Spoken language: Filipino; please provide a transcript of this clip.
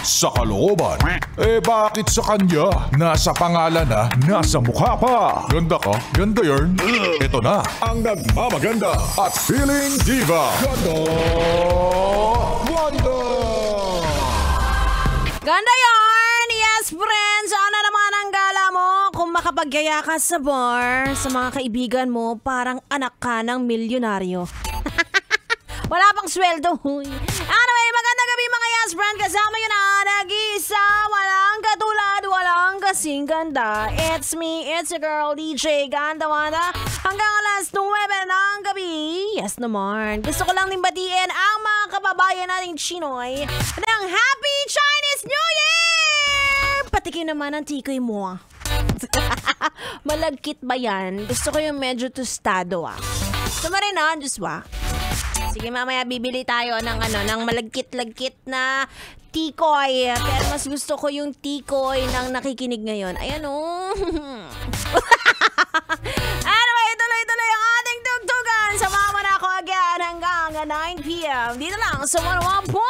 Sa kalooban, bakit sa kanya? Nasa pangalan na, nasa mukha pa. Ganda ka? Ganda yarn. Ito na, ang nagmamaganda at feeling diva. Ganda Wanda! Ganda yarn! Yes, friends! Ano naman ang gala mo kung makapaggaya ka sa bar sa mga kaibigan mo parang anak ka ng milyonaryo? Wala pang sweldo. Anyway, magandang gabi mga yes, friend. Kasama yun na nag-isa. Walang katulad, walang kasing ganda. It's me, it's your girl, DJ Ganda Wanda. Hanggang alas 9 ng gabi. Yes naman. Gusto ko lang din batiin ang mga kababayan nating Chinoy ng Happy Chinese New Year! Patikin naman ang tikoy mo. Malagkit ba yan? Gusto ko yung medyo tostado Gusto mo rin Diyos ba? Sige, mamaya bibili tayo ng malagkit-lagkit na tikoy. Pero mas gusto ko yung tikoy ng nakikinig ngayon. Ayan Anyway, tuloy-tuloy ang ating tugtugan. Samahan mo na ako again hanggang 9 p.m. Dito lang sa 101.9